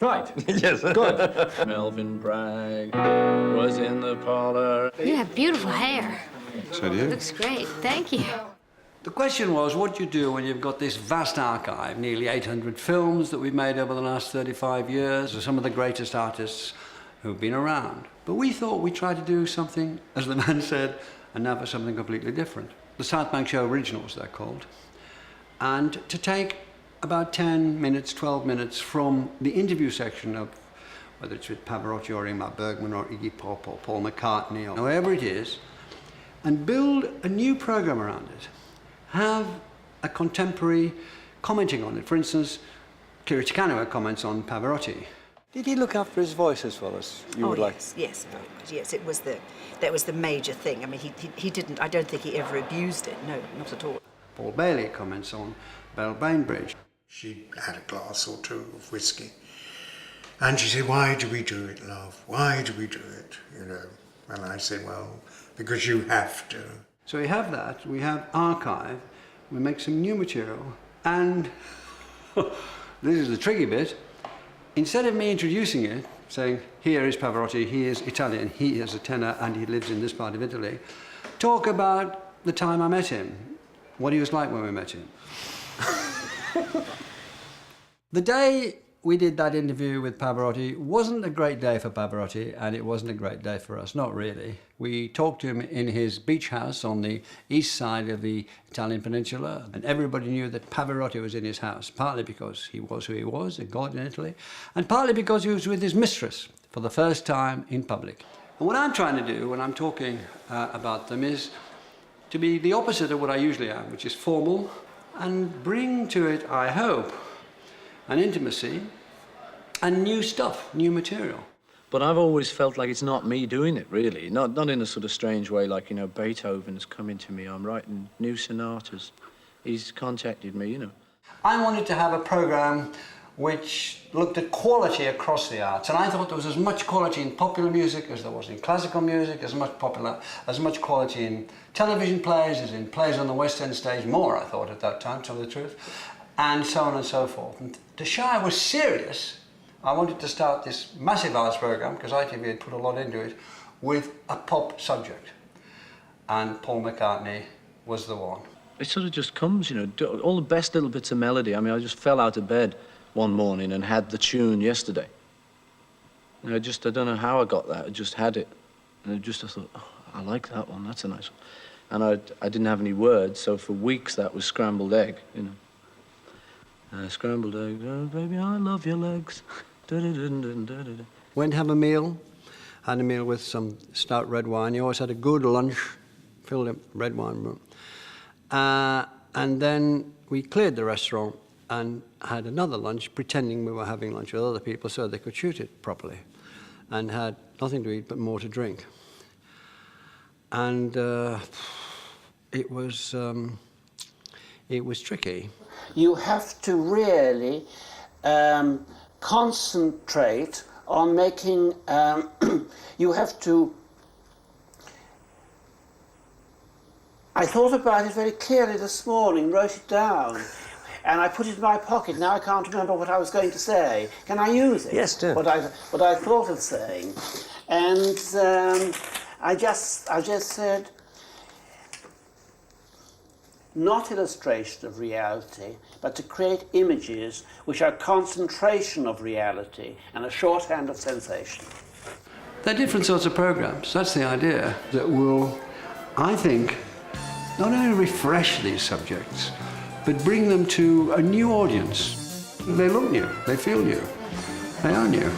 Right. Yes. Good. Melvin Bragg was in the parlour. You have beautiful hair. So do you. Looks great. Thank you. The question was, what do you do when you've got this vast archive, nearly 800 films that we've made over the last 35 years, of some of the greatest artists who've been around. But we thought we'd try to do something, as the man said, and now for something completely different. The South Bank Show Originals, they're called. And to take about 10 minutes, 12 minutes from the interview section of, whether it's with Pavarotti or Ingmar Bergman or Iggy Pop or Paul McCartney or whoever it is, and build a new program around it. Have a contemporary commenting on it. For instance, Kiri Te Kanawa comments on Pavarotti. Did he look after his voice as well as you would like? Yes, very much. Yes, that was the major thing. I mean, he didn't. I don't think he ever abused it. No, not at all. Paul Bailey comments on Belle Bainbridge. She had a glass or two of whiskey, and she said, "Why do we do it, love? Why do we do it?" You know, and I said, "Well, because you have to." So we have that. We have archive. We make some new material, and this is the tricky bit. Instead of me introducing it, saying, "Here is Pavarotti. He is Italian. He is a tenor, and he lives in this part of Italy," talk about the time I met him, what he was like when we met him. The day we did that interview with Pavarotti wasn't a great day for Pavarotti, and it wasn't a great day for us, not really. We talked to him in his beach house on the east side of the Italian peninsula, and everybody knew that Pavarotti was in his house, partly because he was who he was, a god in Italy, and partly because he was with his mistress for the first time in public. And what I'm trying to do when I'm talking about them is to be the opposite of what I usually am, which is formal, and bring to it, I hope, an intimacy and new stuff, new material. But I've always felt like it's not me doing it, really. Not in a sort of strange way, like, you know, Beethoven's coming to me. I'm writing new sonatas. He's contacted me, you know. I wanted to have a program which looked at quality across the arts, and I thought there was as much quality in popular music as there was in classical music, as much quality in television plays as in plays on the West End stage, more I thought at that time, to tell the truth, and so on and so forth. And to show I was serious, I wanted to start this massive arts program, because ITV had put a lot into it, with a pop subject, and Paul McCartney was the one. It sort of just comes, you know, all the best little bits of melody. I mean, I just fell out of bed one morning and had the tune yesterday. And I don't know how I got that, I just had it. And I thought, oh, I like that one, that's a nice one. And I didn't have any words, so for weeks that was scrambled egg, you know. Scrambled egg, oh, baby, I love your legs. Went to have a meal, had a meal with some stout red wine. You always had a good lunch, filled up red wine. And then we cleared the restaurant and had another lunch, pretending we were having lunch with other people so they could shoot it properly, and had nothing to eat but more to drink. And it was tricky. You have to really concentrate on making, you have to, I thought about it very clearly this morning, wrote it down, and I put it in my pocket. Now I can't remember what I was going to say. Can I use it? Yes, do. What I thought of saying. And I just said, not illustration of reality, but to create images which are concentration of reality and a shorthand of sensation. They're different sorts of programs. That's the idea, that will, I think, not only refresh these subjects, but bring them to a new audience. They look new, they feel new, they are new.